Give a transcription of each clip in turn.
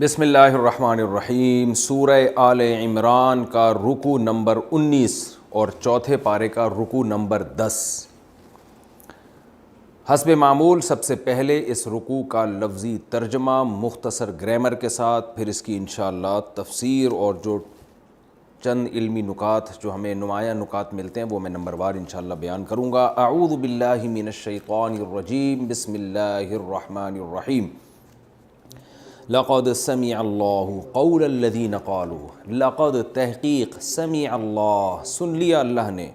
بسم اللہ الرحمن الرحیم۔ سورہ آل عمران کا رکوع نمبر 19 اور چوتھے پارے کا رکوع نمبر 10۔ حسب معمول سب سے پہلے اس رکوع کا لفظی ترجمہ مختصر گرامر کے ساتھ، پھر اس کی انشاءاللہ تفسیر اور جو چند علمی نکات جو ہمیں نمایاں نکات ملتے ہیں وہ میں نمبر وار انشاءاللہ بیان کروں گا۔ اعوذ باللہ من الشیطان الرجیم، بسم اللہ الرحمن الرحیم۔ لقد سمع اللہ قول الذین قالوا، لقد تحقیق سمع اللہ سن لیا اللہ نے،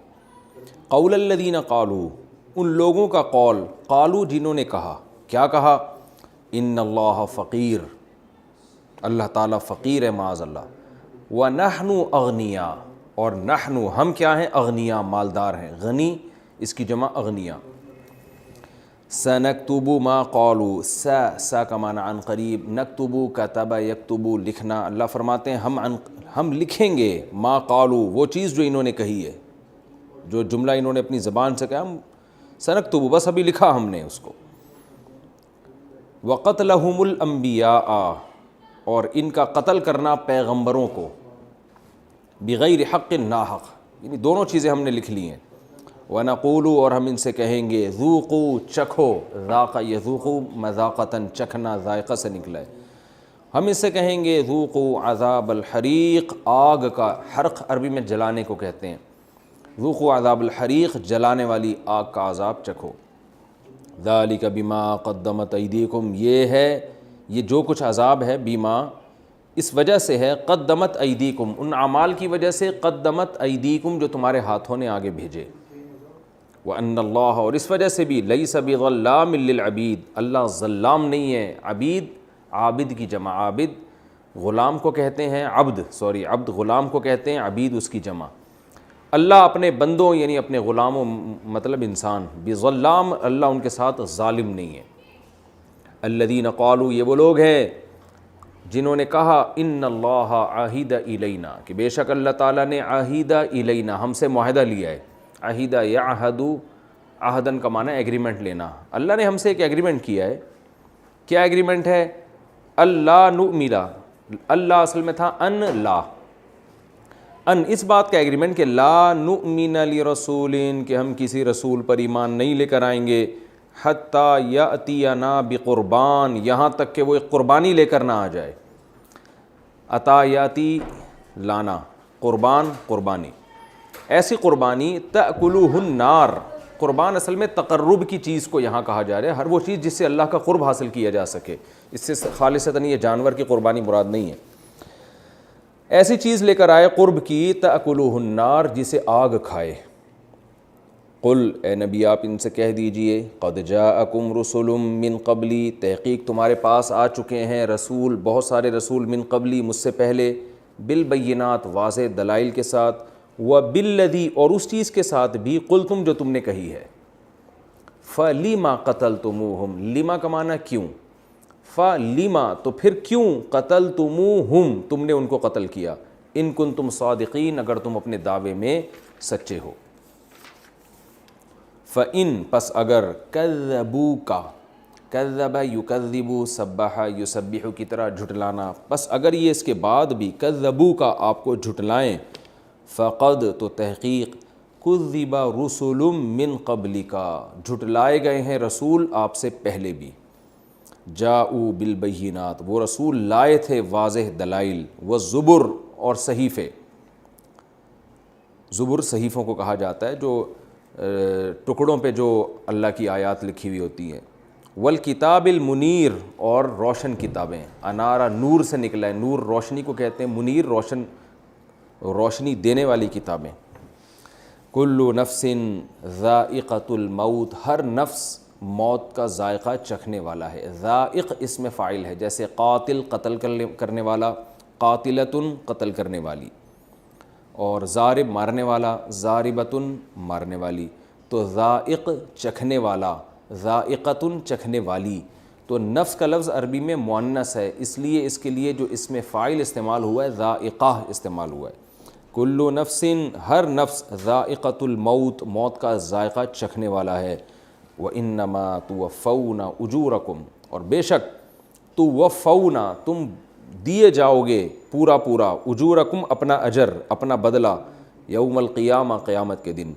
قول الذین قالوا ان لوگوں کا قول، قالوا جنہوں نے کہا، کیا کہا؟ ان اللہ فقیر، اللہ تعالیٰ فقیر ہے معاذ اللہ، ونحن اغنیاء اور نحن ہم کیا ہیں؟ اغنیاء مالدار ہیں، غنی اس کی جمع اغنیاء۔ سنکتب ما قالوا، سا کا معنی عن قریب، نکتب کتب یکتب لکھنا، اللہ فرماتے ہیں ہم لکھیں گے ما قالوا وہ چیز جو انہوں نے کہی ہے، جو جملہ انہوں نے اپنی زبان سے کہا، ہم سنکتب بس ابھی لکھا ہم نے اس کو۔ وقتلہم الانبیاء اور ان کا قتل کرنا پیغمبروں کو، بغیر حق ناحق، یعنی دونوں چیزیں ہم نے لکھ لی ہیں۔ وَنَقُولُ اور ہم ان سے کہیں گے، ذُوقُوا چکھو، ذاق یذوقُ مذاقتاً چکھنا ذائقہ سے نکلا ہے، ہم اس سے کہیں گے ذُوقُوا عذاب الحریق، آگ کا، حرق عربی میں جلانے کو کہتے ہیں، ذُوقُوا عذاب الحریق جلانے والی آگ کا عذاب چکھو۔ ذَلِكَ بِمَا قَدَّمَتْ أَيْدِيكُمْ یہ جو کچھ عذاب ہے، بیما اس وجہ سے ہے، قدمت ایدیکم ان اعمال کی وجہ سے، قدمت ایدیکم جو تمہارے ہاتھوں نے آگے بھیجے، وَأَنَّ اللَّهَ اور اس وجہ سے بھی، لَيْسَ بِظَلَّامٍ لِّلْعَبِيدِ اللہ ظلام نہیں ہے، عبید عابد کی جمع، عابد غلام کو کہتے ہیں، عبد غلام کو کہتے ہیں، عبید اس کی جمع۔ اللہ اپنے بندوں یعنی اپنے غلاموں مطلب انسان، بظلام اللہ ان کے ساتھ ظالم نہیں ہے۔ الذین قالوا یہ وہ لوگ ہیں جنہوں نے کہا، ان اللہ عہد الینا کہ بے شک اللہ تعالیٰ نے عہد الینا ہم سے معاہدہ لیا ہے۔ عہد یعہد، عہدن کا معنی ایگریمنٹ لینا، اللہ نے ہم سے ایک ایگریمنٹ کیا ہے۔ کیا ایگریمنٹ ہے؟ اللہ نؤمن، اللہ اصل میں تھا ان لا، ان اس بات کا ایگریمنٹ کہ لا نؤمن لرسول کہ ہم کسی رسول پر ایمان نہیں لے کر آئیں گے، حتی یأتینا بقربان یہاں تک کہ وہ ایک قربانی لے کر نہ آ جائے۔ اتا یاتی لانا، قربان قربانی، ایسی قربانی تأکلوہ النار، قربان اصل میں تقرب کی چیز کو یہاں کہا جا رہا ہے، ہر وہ چیز جس سے اللہ کا قرب حاصل کیا جا سکے، اس سے خالصتاً یہ جانور کی قربانی مراد نہیں ہے، ایسی چیز لے کر آئے قرب کی، تأکلوہ النار جسے آگ کھائے۔ قل اے نبی آپ ان سے کہہ دیجئے، قد جاءکم رسل من قبلی تحقیق تمہارے پاس آ چکے ہیں رسول، بہت سارے رسول، من قبلی مجھ سے پہلے، بالبینات واضح دلائل کے ساتھ، وبالذی اور اس چیز کے ساتھ بھی، قلتم جو تم نے کہی ہے، فلیما قتلتموہم، لیما کا معنی کیوں، فلیما تو پھر کیوں، قتلتموہم تم نے ان کو قتل کیا، ان کنتم صادقین اگر تم اپنے دعوے میں سچے ہو۔ فَإِن پس اگر، کذبوک، کذب یکذب، سبح یسبح کی طرح جھٹلانا، پس اگر یہ اس کے بعد بھی کذبوک آپ کو جھٹلائیں، فقد تو تحقیق، کذب رسل من قبلک جھٹلائے گئے ہیں رسول آپ سے پہلے بھی، جاؤ بالبینات وہ رسول لائے تھے واضح دلائل، والزبر اور صحیفے، زبر صحیفوں کو کہا جاتا ہے جو ٹکڑوں پہ جو اللہ کی آیات لکھی ہوئی ہوتی ہیں، والکتاب المنیر اور روشن کتابیں، انارا نور سے نکلا ہے، نور روشنی کو کہتے ہیں، منیر روشنی دینے والی کتابیں۔ کل نفس ذائقۃ الموت ہر نفس موت کا ذائقہ چکھنے والا ہے، ذائق اس میں فاعل ہے، جیسے قاتل قتل کرنے والا، قاتلۃ قتل کرنے والی، اور ضارب مارنے والا، ضاربۃ مارنے والی، تو ذائق چکھنے والا، ذائقۃ چکھنے والی، تو نفس کا لفظ عربی میں مؤنث ہے، اس لیے اس کے لیے جو اس میں فاعل استعمال ہوا ہے ذائقہ استعمال ہوا ہے۔ کل نفس ہر نفس ذائقۃ الموت موت کا ذائقہ چکھنے والا ہے، وَإِنَّمَا تُوَفَّوْنَ أُجُورَكُمْ اور بے شک توفونا تم دیے جاؤ گے پورا پورا، اجورکم اپنا اجر، اپنا بدلہ، یوم القیامہ قیامت کے دن۔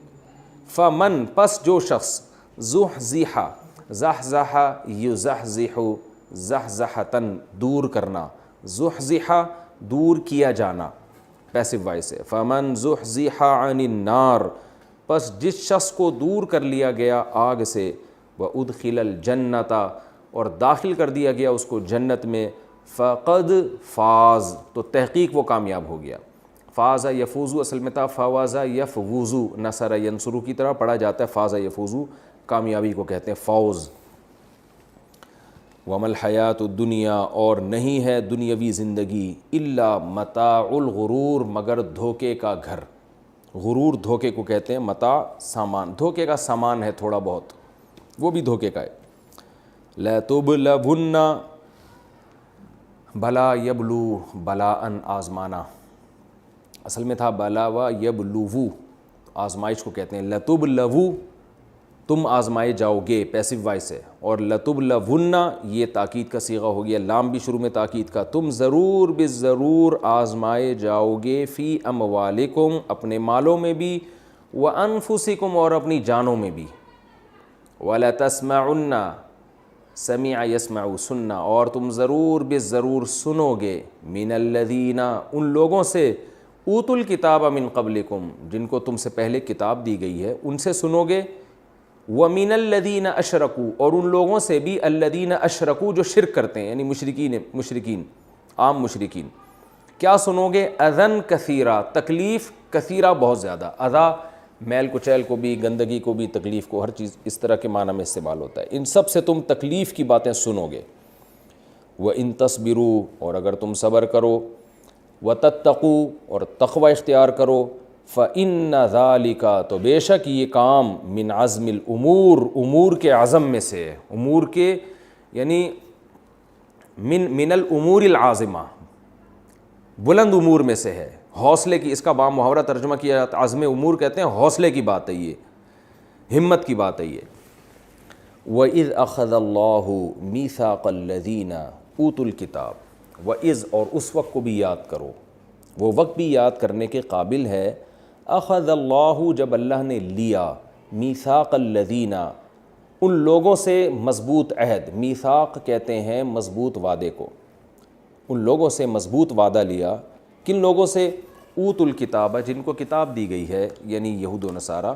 فمن پس جو شخص، زحزح زحزح یزحزح زحزحتن دور کرنا، زحزح دور کیا جانا پیسو وائس ہے، فمن زحزح عن النار پس جس شخص کو دور کر لیا گیا آگ سے، وادخل الجنت اور داخل کر دیا گیا اس کو جنت میں، فقد فاز تو تحقیق وہ کامیاب ہو گیا۔ فاز یفوزو اصل میں تھا فواز یفوزو، نصر ینصرو کی طرح پڑھا جاتا ہے، فاز یفوزو کامیابی کو کہتے ہیں فوز۔ وما الحیات الدنیا اور نہیں ہے دنیاوی زندگی، الا متاع الغرور مگر دھوکے کا گھر۔ غرور دھوکے کو کہتے ہیں، متاع سامان، دھوکے کا سامان ہے تھوڑا بہت، وہ بھی دھوکے کا ہے۔ لَتُبْلَوُنَّ بلا یبلو بلاءً آزمانا، اصل میں تھا بلا و یبلوو، آزمائش کو کہتے ہیں۔ لَتُبْلَوُ تم آزمائے جاؤ گے پیسو وائس ہے، اور لَتُبْلَوُنَّ یہ تاکید کا صیغہ ہو گیا، لام بھی شروع میں تاکید کا، تم ضرور بالضرور آزمائے جاؤ گے، فی اموالکم اپنے مالوں میں بھی، وانفسکم اور اپنی جانوں میں بھی، وَلَتَسْمَعُنَّ سمع یسمع سننا اور تم ضرور بالضرور سنو گے، من الذین ان لوگوں سے، اوتوا الکتاب من قبلکم جن کو تم سے پہلے کتاب دی گئی ہے ان سے سنو گے، وَمِنَ الَّذِينَ أَشْرَكُوا اور ان لوگوں سے بھی، الَّذِينَ أَشْرَكُوا جو شرک کرتے ہیں، یعنی مشرکین عام مشرکین۔ کیا سنو گے؟ اذًا کثیرا تکلیف، کثیرا بہت زیادہ، اذا میل کچیل کو بھی، گندگی کو بھی، تکلیف کو، ہر چیز اس طرح کے معنی میں استعمال ہوتا ہے، ان سب سے تم تکلیف کی باتیں سنو گے۔ وَإِن تَصْبِرُوا اور اگر تم صبر کرو، وَتَتَّقُوا اور تقوی اختیار کرو، فَإِنَّ ذَلِكَ تو بے شک یہ کام، من عزم الامور امور کے عزم میں سے ہے، امور کے یعنی من الامور العازمہ بلند امور میں سے ہے، حوصلے کی، اس کا بام محاورہ ترجمہ کیا جاتا ہے، عزم امور کہتے ہیں حوصلے کی بات ہے، یہ ہمت کی بات ہے یہ۔ وَإِذْ أَخَذَ اللَّهُ مِيثَاقَ الَّذِينَ أُوتُوا الْكِتَابَ وَإِذْ اور اس وقت کو بھی یاد کرو، وہ وقت بھی یاد کرنے کے قابل ہے، اخذ اللہ جب اللہ نے لیا، میثاق الذین ان لوگوں سے مضبوط عہد، میثاق کہتے ہیں مضبوط وعدے کو، ان لوگوں سے مضبوط وعدہ لیا، کن لوگوں سے؟ اوت الکتاب جن کو کتاب دی گئی ہے، یعنی یہود و نصارہ۔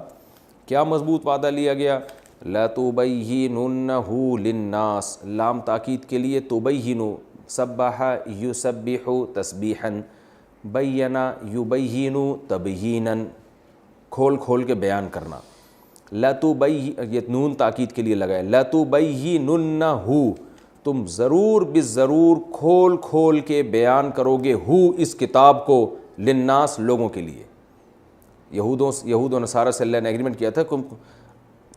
کیا مضبوط وعدہ لیا گیا؟ لَتُبَيِّنُنَّهُ لِلنَّاسِ لام تاکید کے لیے، تُبَيِّنُ سبح یسبح تسبیحا، بینا یبین تبییناً کھول کھول کے بیان کرنا، یہ نون تاکید کے لیے لگا ہے، لَتُبَيِّنُنَّهُ تم ضرور بالضرور کھول کھول کے بیان کرو گے، اس کتاب کو، للناس لوگوں کے لیے۔ یہود و نصارہ سے اللہ نے ایگریمنٹ کیا تھا کہ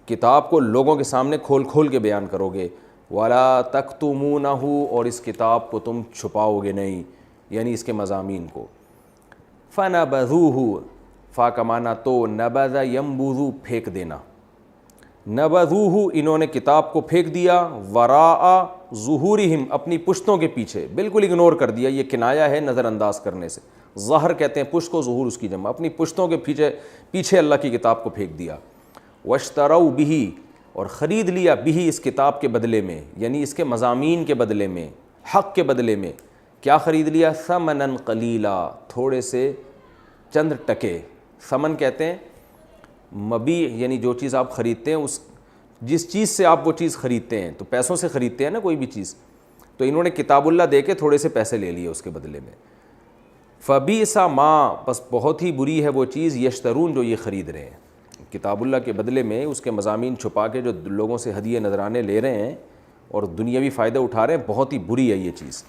کتاب کو لوگوں کے سامنے کھول کھول کے بیان کرو گے، وَلَا تَكْتُمُونَهُ اور اس کتاب کو تم چھپاؤ گے نہیں، یعنی اس کے مضامین کو۔ فَنَبَذُوهُ فا کا معنی تو، نبذ ينبذ پھینک دینا، نبذوہ انہوں نے کتاب کو پھینک دیا، وراء ظہورہم اپنی پشتوں کے پیچھے، بالکل اگنور کر دیا، یہ کنایا ہے نظر انداز کرنے سے، ظہر کہتے ہیں پشت کو، ظہور اس کی جمع، اپنی پشتوں کے پیچھے اللہ کی کتاب کو پھینک دیا۔ واشتروا بہ اور خرید لیا، بہ اس کتاب کے بدلے میں، یعنی اس کے مضامین کے بدلے میں، حق کے بدلے میں، کیا خرید لیا؟ ثمنا قلیلا تھوڑے سے چند ٹکے، ثمن کہتے ہیں مبیع، یعنی جو چیز آپ خریدتے ہیں، جس چیز سے آپ وہ چیز خریدتے ہیں، تو پیسوں سے خریدتے ہیں نا کوئی بھی چیز، تو انہوں نے کتاب اللہ دے کے تھوڑے سے پیسے لے لیے اس کے بدلے میں۔ فبئس ما پس بہت ہی بری ہے وہ چیز، یشترون جو یہ خرید رہے ہیں، کتاب اللہ کے بدلے میں اس کے مضامین چھپا کے جو لوگوں سے ہدیے نذرانے لے رہے ہیں اور دنیاوی فائدہ اٹھا رہے ہیں، بہت ہی بری ہے یہ چیز۔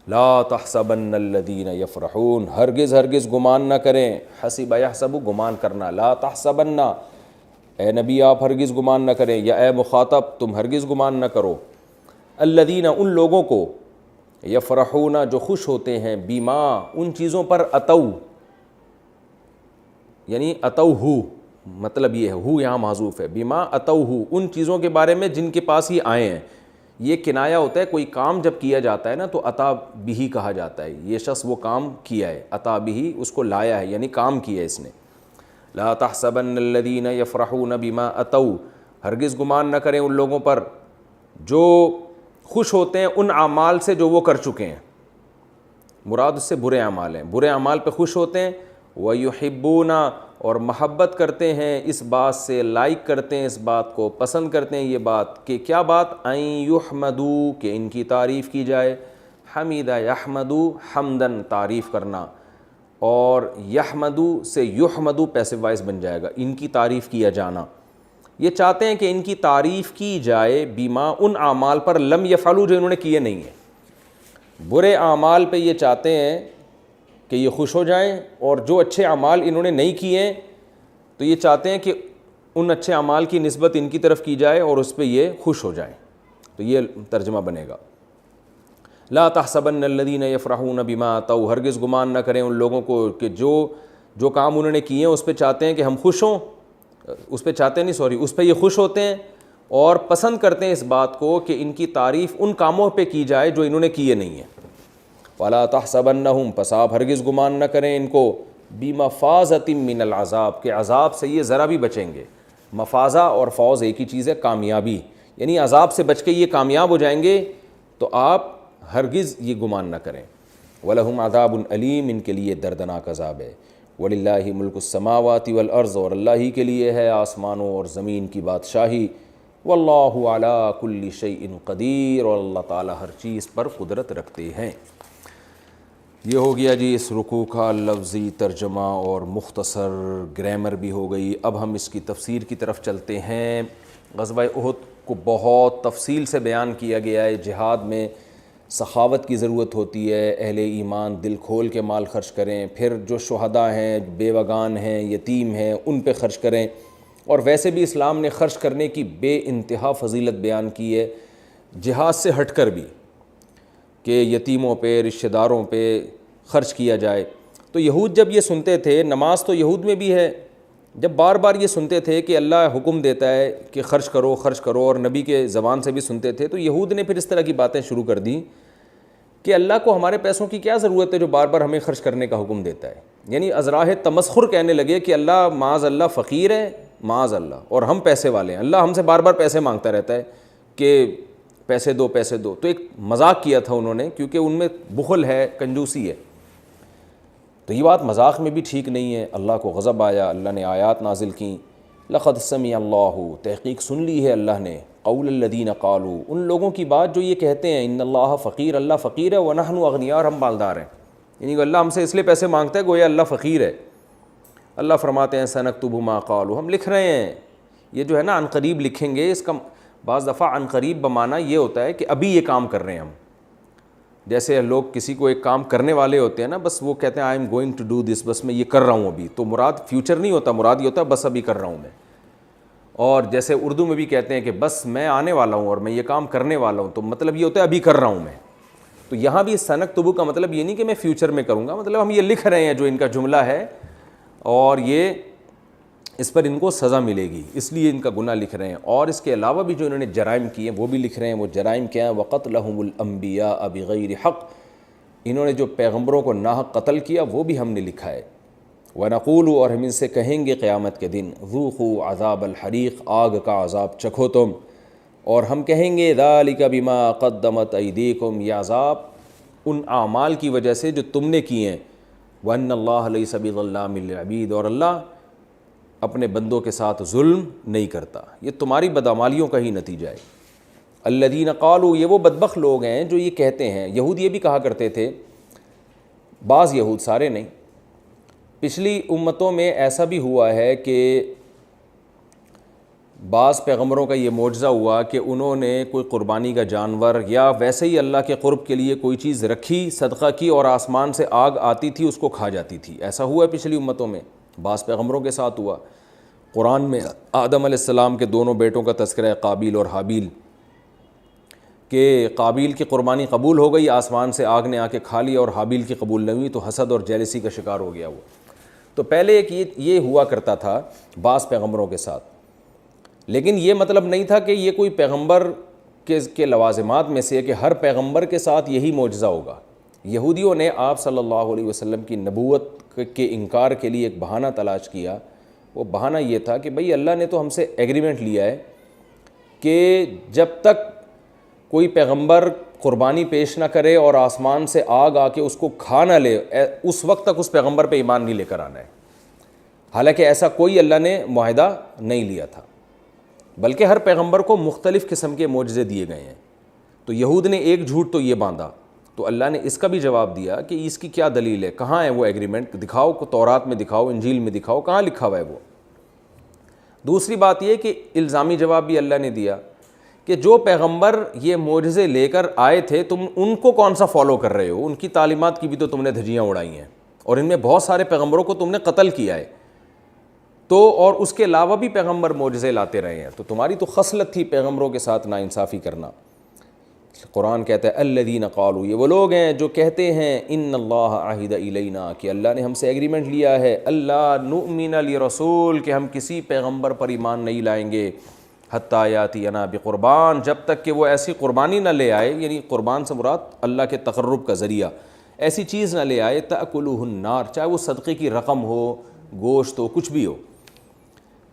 لا تحسبن الذین یفرحون ہرگز گمان نہ کریں، حسب یحسب گمان کرنا، لا تحسبن اے نبی آپ ہرگز گمان نہ کریں، یا اے مخاطب تم ہرگز گمان نہ کرو، الذین ان لوگوں کو، یفرحون جو خوش ہوتے ہیں، بیما ان چیزوں پر، اتو یعنی اتو ہو، مطلب یہ ہے ہو یہاں محذوف ہے، بیما اتو ہو ان چیزوں کے بارے میں جن کے پاس یہ آئے ہیں، یہ کنایا ہوتا ہے، کوئی کام جب کیا جاتا ہے نا تو عطا بھی کہا جاتا ہے، یہ شخص وہ کام کیا ہے، عطا بھی اس کو لایا ہے، یعنی کام کیا ہے اس نے۔ لا تحسبن الذین یفرحون بما اتوا، ہرگز گمان نہ کریں ان لوگوں پر جو خوش ہوتے ہیں ان اعمال سے جو وہ کر چکے ہیں، مراد اس سے برے اعمال ہیں، برے اعمال پہ خوش ہوتے ہیں۔ وَيُحِبُّونَ، اور محبت کرتے ہیں اس بات سے، لائک کرتے ہیں اس بات کو، پسند کرتے ہیں یہ بات کہ کیا بات، اَن يُحْمَدُوا، کہ ان کی تعریف کی جائے، حمیدہ یحمدو، حمدن تعریف کرنا، اور یحمدو سے یحمدو پیسو وائس بن جائے گا، ان کی تعریف کیا جانا۔ یہ چاہتے ہیں کہ ان کی تعریف کی جائے بیما، ان اعمال پر، لم یفعلوا، جو انہوں نے کیے نہیں ہیں، برے اعمال پہ یہ چاہتے ہیں کہ یہ خوش ہو جائیں، اور جو اچھے اعمال انہوں نے نہیں کیے ہیں تو یہ چاہتے ہیں کہ ان اچھے اعمال کی نسبت ان کی طرف کی جائے اور اس پہ یہ خوش ہو جائیں۔ تو یہ ترجمہ بنے گا، لا تحسبن الذین یفرحون بما اتوا، ہرگز گمان نہ کریں ان لوگوں کو کہ جو کام انہوں نے کیے ہیں اس پہ چاہتے ہیں کہ ہم خوش ہوں، اس پہ چاہتے نہیں، سوری، اس پہ یہ خوش ہوتے ہیں اور پسند کرتے ہیں اس بات کو کہ ان کی تعریف ان کاموں پہ کی جائے جو انہوں نے کیے نہیں ہیں۔ وَلَا تَحْسَبَنَّهُمْ، پس آپ ہرگز گمان نہ کریں ان کو، بِمَفَازَةٍ مِّنَ الْعَذَاب، کہ عذاب سے یہ ذرا بھی بچیں گے۔ مفازہ اور فوز ایک ہی چیز ہے، کامیابی، یعنی عذاب سے بچ کے یہ کامیاب ہو جائیں گے، تو آپ ہرگز یہ گمان نہ کریں۔ وَلَهُمْ عَذَابٌ عَلِيمٌ، ان کے لیے دردناک عذاب ہے۔ وَلِلَّهِ مُلْكُ السَّمَاوَاتِ وَالْأَرْضِ، اور اللہ ہی کے لیے ہے آسمانوں اور زمین کی بادشاہی۔ وَاللَّهُ عَلَىٰ كُلِّ شَيْءٍ قَدِيرٌ، اور اللہ تعالیٰ ہر چیز پر قدرت رکھتے ہیں۔ یہ ہو گیا جی اس رکوع کا لفظی ترجمہ اور مختصر گرامر بھی ہو گئی۔ اب ہم اس کی تفسیر کی طرف چلتے ہیں۔ غزوہ احد کو بہت تفصیل سے بیان کیا گیا ہے۔ جہاد میں سخاوت کی ضرورت ہوتی ہے، اہل ایمان دل کھول کے مال خرچ کریں، پھر جو شہداء ہیں، بیوگان ہیں، یتیم ہیں، ان پہ خرچ کریں، اور ویسے بھی اسلام نے خرچ کرنے کی بے انتہا فضیلت بیان کی ہے، جہاد سے ہٹ کر بھی، کہ یتیموں پہ، رشتہ داروں پہ خرچ کیا جائے۔ تو یہود جب یہ سنتے تھے، نماز تو یہود میں بھی ہے، جب بار بار یہ سنتے تھے کہ اللہ حکم دیتا ہے کہ خرچ کرو خرچ کرو، اور نبی کے زبان سے بھی سنتے تھے، تو یہود نے پھر اس طرح کی باتیں شروع کر دیں کہ اللہ کو ہمارے پیسوں کی کیا ضرورت ہے جو بار بار ہمیں خرچ کرنے کا حکم دیتا ہے۔ یعنی ازراہ تمسخر کہنے لگے کہ اللہ معاذ اللہ فقیر ہے، معاذ اللہ، اور ہم پیسے والے ہیں، اللہ ہم سے بار بار پیسے مانگتا رہتا ہے کہ پیسے دو پیسے دو۔ تو ایک مذاق کیا تھا انہوں نے، کیونکہ ان میں بخل ہے، کنجوسی ہے، تو یہ بات مذاق میں بھی ٹھیک نہیں ہے۔ اللہ کو غضب آیا، اللہ نے آیات نازل کیں، لقد سمع اللہ، تحقیق سن لی ہے اللہ نے، قول الذین قالوا، ان لوگوں کی بات جو یہ کہتے ہیں، ان اللہ فقیر، اللہ فقیر ہے، ونحن اغنیاء، اور ہم مالدار ہیں، یعنی کہ اللہ ہم سے اس لیے پیسے مانگتا ہے گویا اللہ فقیر ہے۔ اللہ فرماتے ہیں سنکتب ما قالوا، ہم لکھ رہے ہیں، یہ جو ہے نا عن قریب لکھیں گے، اس کا بعض دفعہ عن قریب بمعنی یہ ہوتا ہے کہ ابھی یہ کام کر رہے ہیں ہم، جیسے لوگ کسی کو ایک کام کرنے والے ہوتے ہیں نا، بس وہ کہتے ہیں I am going to do this, بس میں یہ کر رہا ہوں ابھی، تو مراد فیوچر نہیں ہوتا، مراد یہ ہوتا ہے بس ابھی کر رہا ہوں میں۔ اور جیسے اردو میں بھی کہتے ہیں کہ بس میں آنے والا ہوں اور میں یہ کام کرنے والا ہوں، تو مطلب یہ ہوتا ہے ابھی کر رہا ہوں میں۔ تو یہاں بھی سنکتب کا مطلب یہ نہیں کہ میں فیوچر میں کروں گا، مطلب ہم یہ لکھ رہے ہیں جو ان کا جملہ ہے، اور یہ اس پر ان کو سزا ملے گی، اس لیے ان کا گناہ لکھ رہے ہیں۔ اور اس کے علاوہ بھی جو انہوں نے جرائم کیے ہیں وہ بھی لکھ رہے ہیں۔ وہ جرائم کیا ہیں؟ وَقَتْلَهُمُ الْأَنْبِيَاءَ بِغَيْرِ حق، انہوں نے جو پیغمبروں کو ناحق قتل کیا وہ بھی ہم نے لکھا ہے۔ وَنَقُولُ، اور ہم ان سے کہیں گے قیامت کے دن، ذُوقُوا عَذَابَ الْحَرِيقِ، آگ کا عذاب چکھو تم، اور ہم کہیں گے ذَلِكَ بِمَا قَدَّمَتْ أَيْدِيكُمْ، یہ عذاب ان اعمال کی وجہ سے جو تم نے کیے ہیں۔ وَأَنَّ اللَّهَ لَيْسَ بِظَلَّامٍ لِّلْعَبِيدِ، اور اللہ اپنے بندوں کے ساتھ ظلم نہیں کرتا، یہ تمہاری بدعمالیوں کا ہی نتیجہ ہے۔ الذین قالوا، یہ وہ بدبخت لوگ ہیں جو یہ کہتے ہیں، یہود یہ بھی کہا کرتے تھے، بعض یہود، سارے نہیں، پچھلی امتوں میں ایسا بھی ہوا ہے کہ بعض پیغمبروں کا یہ معجزہ ہوا کہ انہوں نے کوئی قربانی کا جانور یا ویسے ہی اللہ کے قرب کے لیے کوئی چیز رکھی، صدقہ کی، اور آسمان سے آگ آتی تھی اس کو کھا جاتی تھی۔ ایسا ہوا ہے پچھلی امتوں میں، بعض پیغمبروں کے ساتھ ہوا۔ قرآن میں آدم علیہ السلام کے دونوں بیٹوں کا تذکرہ ہے، قابیل اور حابیل، کہ قابیل کی قربانی قبول ہو گئی، آسمان سے آگ نے آ کے کھا لی، اور حابیل کی قبول نہیں ہوئی، تو حسد اور جیلسی کا شکار ہو گیا وہ۔ تو پہلے ایک یہ ہوا کرتا تھا بعض پیغمبروں کے ساتھ، لیکن یہ مطلب نہیں تھا کہ یہ کوئی پیغمبر کے لوازمات میں سے ہے کہ ہر پیغمبر کے ساتھ یہی معجزہ ہوگا۔ یہودیوں نے آپ صلی اللہ علیہ وسلم کی نبوت کے انکار کے لیے ایک بہانہ تلاش کیا۔ وہ بہانہ یہ تھا کہ بھئی اللہ نے تو ہم سے ایگریمنٹ لیا ہے کہ جب تک کوئی پیغمبر قربانی پیش نہ کرے اور آسمان سے آگ آ کے اس کو کھا نہ لے، اس وقت تک اس پیغمبر پہ ایمان نہیں لے کر آنا ہے۔ حالانکہ ایسا کوئی اللہ نے معاہدہ نہیں لیا تھا، بلکہ ہر پیغمبر کو مختلف قسم کے معجزے دیے گئے ہیں۔ تو یہود نے ایک جھوٹ تو یہ باندھا، تو اللہ نے اس کا بھی جواب دیا کہ اس کی کیا دلیل ہے، کہاں ہے وہ ایگریمنٹ، دکھاؤ، تورات میں دکھاؤ، انجیل میں دکھاؤ، کہاں لکھا ہوا ہے وہ۔ دوسری بات یہ کہ الزامی جواب بھی اللہ نے دیا کہ جو پیغمبر یہ معجزے لے کر آئے تھے تم ان کو کون سا فالو کر رہے ہو، ان کی تعلیمات کی بھی تو تم نے دھجیاں اڑائی ہیں، اور ان میں بہت سارے پیغمبروں کو تم نے قتل کیا ہے، تو اور اس کے علاوہ بھی پیغمبر معجزے لاتے رہے ہیں، تو تمہاری تو خصلت تھی پیغمبروں کے ساتھ ناانصافی کرنا۔ قرآن کہتا ہے الذین قالوا، یہ وہ لوگ ہیں جو کہتے ہیں ان اللہ عہد الینا، کہ اللہ نے ہم سے ایگریمنٹ لیا ہے، اللہ نؤمن لرسول، کہ ہم کسی پیغمبر پر ایمان نہیں لائیں گے حتی یاتینا بقربان، جب تک کہ وہ ایسی قربانی نہ لے آئے، یعنی قربان سے مراد اللہ کے تقرب کا ذریعہ، ایسی چیز نہ لے آئے تأکلہ النار، چاہے وہ صدقے کی رقم ہو، گوشت ہو، کچھ بھی ہو،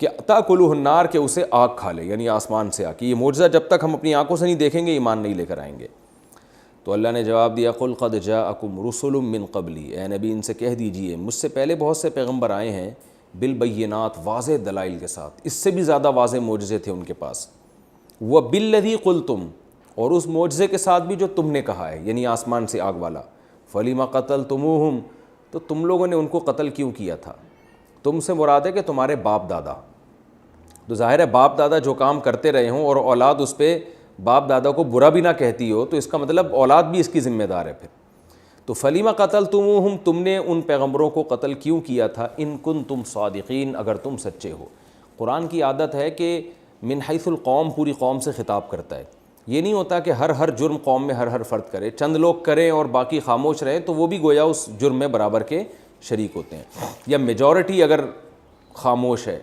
کہ تأکلہ النار، کہ اسے آگ کھا لے، یعنی آسمان سے آ کے۔ یہ معجزہ جب تک ہم اپنی آنکھوں سے نہیں دیکھیں گے ایمان نہیں لے کر آئیں گے۔ تو اللہ نے جواب دیا قل قد جاءکم رسل من قبلی، اے نبی ان سے کہہ دیجئے مجھ سے پہلے بہت سے پیغمبر آئے ہیں بالبینات، واضح دلائل کے ساتھ، اس سے بھی زیادہ واضح معجزے تھے ان کے پاس، وبالذی قلتم، اور اس معجزے کے ساتھ بھی جو تم نے کہا ہے، یعنی آسمان سے آگ والا، فلم قتلتموہم، تو تم لوگوں نے ان کو قتل کیوں کیا تھا؟ تم سے مراد ہے کہ تمہارے باپ دادا، تو ظاہر ہے باپ دادا جو کام کرتے رہے ہوں اور اولاد اس پہ باپ دادا کو برا بھی نہ کہتی ہو، تو اس کا مطلب اولاد بھی اس کی ذمہ دار ہے پھر۔ تو فلم قتلتموہم، تم نے ان پیغمبروں کو قتل کیوں کیا تھا، ان کنتم صادقین، اگر تم سچے ہو۔ قرآن کی عادت ہے کہ من حیث القوم پوری قوم سے خطاب کرتا ہے، یہ نہیں ہوتا کہ ہر جرم قوم میں ہر فرد کرے، چند لوگ کریں اور باقی خاموش رہیں تو وہ بھی گویا اس جرم میں برابر کے شریک ہوتے ہیں، یا میجورٹی اگر خاموش ہے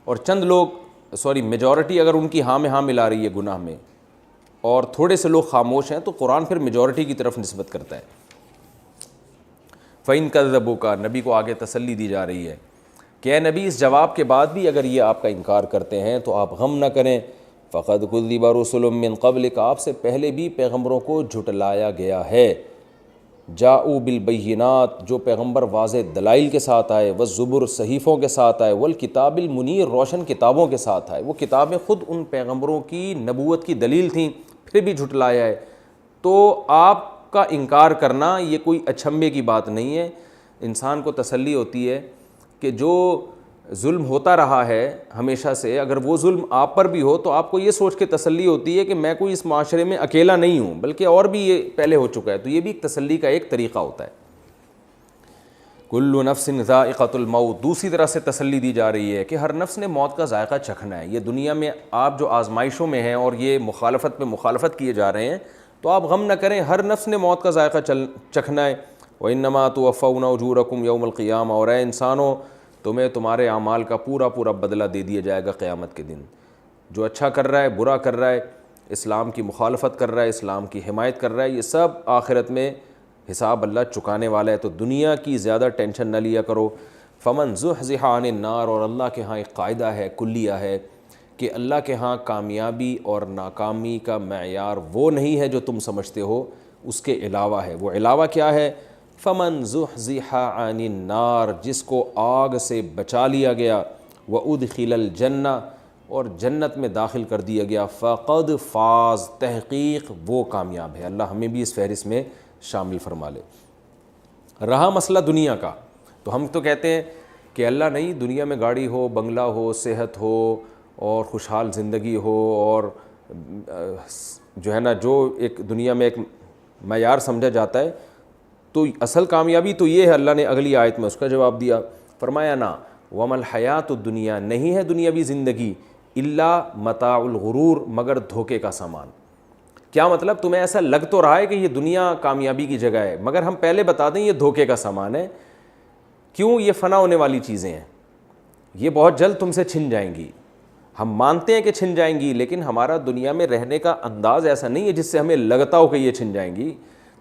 اور چند لوگ میجورٹی اگر ان کی ہاں میں ہاں ملا رہی ہے گناہ میں اور تھوڑے سے لوگ خاموش ہیں، تو قرآن پھر میجورٹی کی طرف نسبت کرتا ہے۔ فَإِن كَذَّبُوكَ، نبی کو آگے تسلی دی جا رہی ہے کہ اے نبی اس جواب کے بعد بھی اگر یہ آپ کا انکار کرتے ہیں تو آپ غم نہ کریں، فَقَدْ كُذِّبَ رُسُلٌ مِّن قَبْلِكَ، آپ سے پہلے بھی پیغمبروں کو جھٹلایا گیا ہے، جاؤ بالبینات، جو پیغمبر واضح دلائل کے ساتھ آئے، والزبر، صحیفوں کے ساتھ آئے، والکتاب المنیر، روشن کتابوں کے ساتھ آئے، وہ کتابیں خود ان پیغمبروں کی نبوت کی دلیل تھیں، پھر بھی جھٹلایا ہے۔ تو آپ کا انکار کرنا یہ کوئی اچھمبے کی بات نہیں ہے، انسان کو تسلی ہوتی ہے کہ جو ظلم ہوتا رہا ہے ہمیشہ سے، اگر وہ ظلم آپ پر بھی ہو تو آپ کو یہ سوچ کے تسلی ہوتی ہے کہ میں کوئی اس معاشرے میں اکیلا نہیں ہوں، بلکہ اور بھی یہ پہلے ہو چکا ہے، تو یہ بھی تسلی کا ایک طریقہ ہوتا ہے۔ کل نفس ذائقۃ الموت، دوسری طرح سے تسلی دی جا رہی ہے کہ ہر نفس نے موت کا ذائقہ چکھنا ہے۔ یہ دنیا میں آپ جو آزمائشوں میں ہیں اور یہ مخالفت پہ مخالفت کیے جا رہے ہیں، تو آپ غم نہ کریں، ہر نفس نے موت کا ذائقہ چکھنا ہے۔ وَإِنَّمَا تُوَفَّوْنَ أُجُورَكُمْ يَوْمَ الْقِيَامَةِ، اور اے انسانوں تمہیں تمہارے اعمال کا پورا بدلہ دے دیا جائے گا قیامت کے دن۔ جو اچھا کر رہا ہے، برا کر رہا ہے، اسلام کی مخالفت کر رہا ہے، اسلام کی حمایت کر رہا ہے، یہ سب آخرت میں حساب اللہ چکانے والا ہے، تو دنیا کی زیادہ ٹینشن نہ لیا کرو۔ فمن زحزح عن النار، اور اللہ کے ہاں ایک قاعدہ ہے، کلیہ ہے، کہ اللہ کے ہاں کامیابی اور ناکامی کا معیار وہ نہیں ہے جو تم سمجھتے ہو، اس کے علاوہ ہے۔ وہ علاوہ کیا ہے؟ فمن زحزح عن النار، جس کو آگ سے بچا لیا گیا، وادخل الجنہ، اور جنت میں داخل کر دیا گیا، فقد فاز، تحقیق وہ کامیاب ہے۔ اللہ ہمیں بھی اس فہرست میں شامل فرما لے۔ رہا مسئلہ دنیا کا، تو ہم تو کہتے ہیں کہ اللہ نہیں، دنیا میں گاڑی ہو، بنگلہ ہو، صحت ہو اور خوشحال زندگی ہو، اور جو ہے نا جو ایک دنیا میں ایک معیار سمجھا جاتا ہے، تو اصل کامیابی تو یہ ہے۔ اللہ نے اگلی آیت میں اس کا جواب دیا، فرمایا نا وَمَا الْحَيَاةُ الدُّنْيَا، نہیں ہے دنیاوی زندگی، إِلَّا مَتَاعُ الْغُرُورِ، مگر دھوکے کا سامان۔ کیا مطلب؟ تمہیں ایسا لگ تو رہا ہے کہ یہ دنیا کامیابی کی جگہ ہے، مگر ہم پہلے بتا دیں یہ دھوکے کا سامان ہے۔ کیوں؟ یہ فنا ہونے والی چیزیں ہیں، یہ بہت جلد تم سے چھن جائیں گی۔ ہم مانتے ہیں کہ چھن جائیں گی، لیکن ہمارا دنیا میں رہنے کا انداز ایسا نہیں ہے جس سے ہمیں لگتا ہو کہ یہ چھن جائیں گی.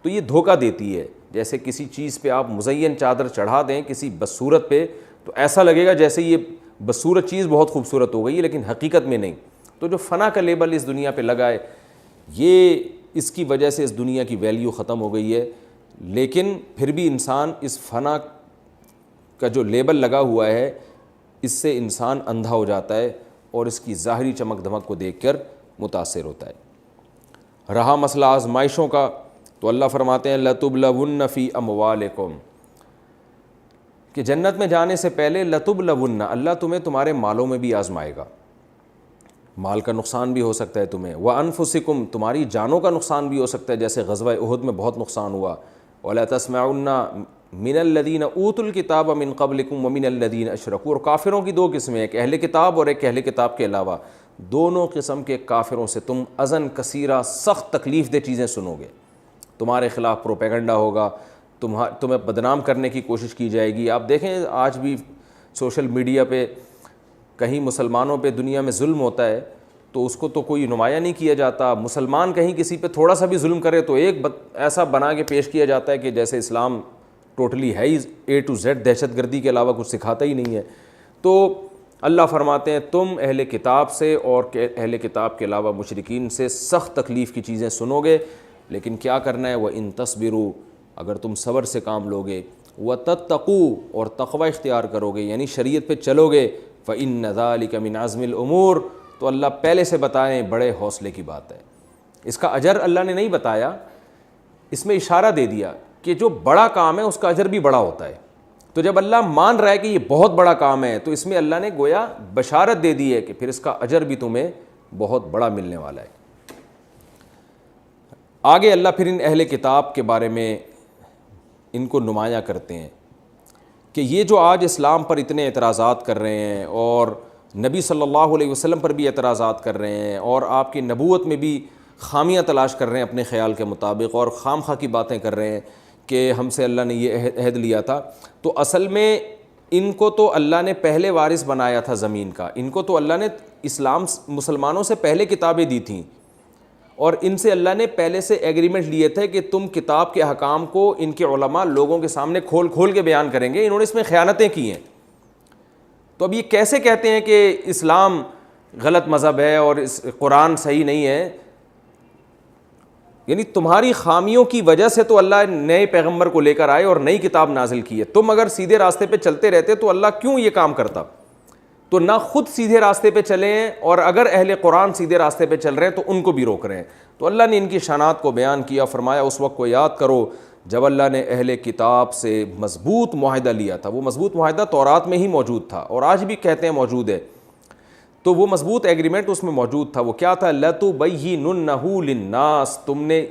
تو یہ دھوکہ دیتی ہے. جیسے کسی چیز پہ آپ مزین چادر چڑھا دیں کسی بدصورت پہ، تو ایسا لگے گا جیسے یہ بدصورت چیز بہت خوبصورت ہو گئی ہے، لیکن حقیقت میں نہیں. تو جو فنا کا لیبل اس دنیا پہ لگا ہے، یہ اس کی وجہ سے اس دنیا کی ویلیو ختم ہو گئی ہے. لیکن پھر بھی انسان اس فنا کا جو لیبل لگا ہوا ہے اس سے انسان اندھا ہو جاتا ہے اور اس کی ظاہری چمک دھمک کو دیکھ کر متاثر ہوتا ہے. رہا مسئلہ آزمائشوں کا، تو اللہ فرماتے ہیں لَتُبْلَوُنَّ فِي أَمْوَالِكُمْ، کہ جنت میں جانے سے پہلے لَتُبْلَوُنَّ، اللہ تمہیں تمہارے مالوں میں بھی آزمائے گا. مال کا نقصان بھی ہو سکتا ہے تمہیں، وَأَنفُسِكُمْ، تمہاری جانوں کا نقصان بھی ہو سکتا ہے، جیسے غزوہ احد میں بہت نقصان ہوا. وَلَا تَسْمَعُنَّ مِنَ الَّذِينَ أُوتُوا الْكِتَابَ مِنْ قَبْلِكُمْ وَمِنَ الَّذِينَ أَشْرَكُوا. اور کافروں کی دو قسمیں، ایک اہل کتاب اور ایک اہل کتاب کے علاوہ. دونوں قسم کے کافروں سے تم اذن کثیرہ، سخت تکلیف دہ چیزیں سنو گے. تمہارے خلاف پروپیگنڈا ہوگا، تمہیں بدنام کرنے کی کوشش کی جائے گی. آپ دیکھیں آج بھی سوشل میڈیا پہ کہیں مسلمانوں پہ دنیا میں ظلم ہوتا ہے تو اس کو تو کوئی نمایاں نہیں کیا جاتا. مسلمان کہیں کسی پہ تھوڑا سا بھی ظلم کرے تو ایک ایسا بنا کے پیش کیا جاتا ہے کہ جیسے اسلام ٹوٹلی ہے ہی A to Z دہشت گردی کے علاوہ کچھ سکھاتا ہی نہیں ہے. تو اللہ فرماتے ہیں تم اہل کتاب سے اور اہل کتاب کے علاوہ مشرکین سے سخت تکلیف کی چیزیں سنو گے، لیکن کیا کرنا ہے؟ وَإِن تَصْبِرُوا، اگر تم صبر سے کام لوگے، وَتَتَّقُوا، اور تقوی اختیار کرو گے یعنی شریعت پہ چلو گے، فَإِنَّ ذَلِكَ مِنْ عَزْمِ الْأُمُورِ، تو اللہ پہلے سے بتائیں بڑے حوصلے کی بات ہے. اس کا اجر اللہ نے نہیں بتایا، اس میں اشارہ دے دیا کہ جو بڑا کام ہے اس کا اجر بھی بڑا ہوتا ہے. تو جب اللہ مان رہا ہے کہ یہ بہت بڑا کام ہے تو اس میں اللہ نے گویا بشارت دے دی ہے کہ پھر اس کا اجر بھی تمہیں بہت بڑا ملنے والا ہے. آگے اللہ پھر ان اہل کتاب کے بارے میں ان کو نمایاں کرتے ہیں کہ یہ جو آج اسلام پر اتنے اعتراضات کر رہے ہیں اور نبی صلی اللہ علیہ وسلم پر بھی اعتراضات کر رہے ہیں اور آپ کی نبوت میں بھی خامیاں تلاش کر رہے ہیں اپنے خیال کے مطابق اور خام خواہ کی باتیں کر رہے ہیں کہ ہم سے اللہ نے یہ عہد لیا تھا، تو اصل میں ان کو تو اللہ نے پہلے وارث بنایا تھا زمین کا. ان کو تو اللہ نے اسلام مسلمانوں سے پہلے کتابیں دی تھیں اور ان سے اللہ نے پہلے سے ایگریمنٹ لیے تھے کہ تم کتاب کے احکام کو ان کے علماء لوگوں کے سامنے کھول کھول کے بیان کریں گے. انہوں نے اس میں خیانتیں کی ہیں. تو اب یہ کیسے کہتے ہیں کہ اسلام غلط مذہب ہے اور قرآن صحیح نہیں ہے؟ یعنی تمہاری خامیوں کی وجہ سے تو اللہ نئے پیغمبر کو لے کر آئے اور نئی کتاب نازل کی ہے. تم اگر سیدھے راستے پہ چلتے رہتے تو اللہ کیوں یہ کام کرتا؟ تو نہ خود سیدھے راستے پہ چلے ہیں اور اگر اہل قرآن سیدھے راستے پہ چل رہے ہیں تو ان کو بھی روک رہے ہیں. تو اللہ نے ان کی شانات کو بیان کیا، فرمایا اس وقت کو یاد کرو جب اللہ نے اہل کتاب سے مضبوط معاہدہ لیا تھا. وہ مضبوط معاہدہ تورات میں ہی موجود تھا اور آج بھی کہتے ہیں موجود ہے. تو وہ مضبوط ایگریمنٹ اس میں موجود تھا. وہ کیا تھا؟ لَتُبَيِّنُنَّهُ لِلنَّاسِ، تم نے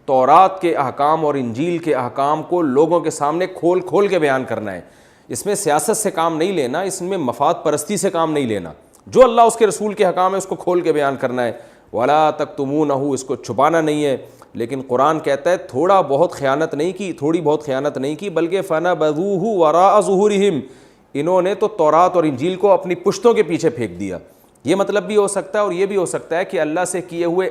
تورات کے احکام اور انجیل کے احکام کو لوگوں کے سامنے کھول کھول کے بیان کرنا ہے. اس میں سیاست سے کام نہیں لینا، اس میں مفاد پرستی سے کام نہیں لینا. جو اللہ اس کے رسول کے حکام ہے اس کو کھول کے بیان کرنا ہے. وَلَا تَكْتُمُونَهُ، اس کو چھپانا نہیں ہے. لیکن قرآن کہتا ہے تھوڑا بہت خیانت نہیں کی، تھوڑی بہت خیانت نہیں کی، بلکہ فَنَبَذُوهُ وَرَاءَ ظُهُورِهِمْ، انہوں نے تو تورات اور انجیل کو اپنی پشتوں کے پیچھے پھینک دیا. یہ مطلب بھی ہو سکتا ہے اور یہ بھی ہو سکتا ہے کہ اللہ سے کیے ہوئے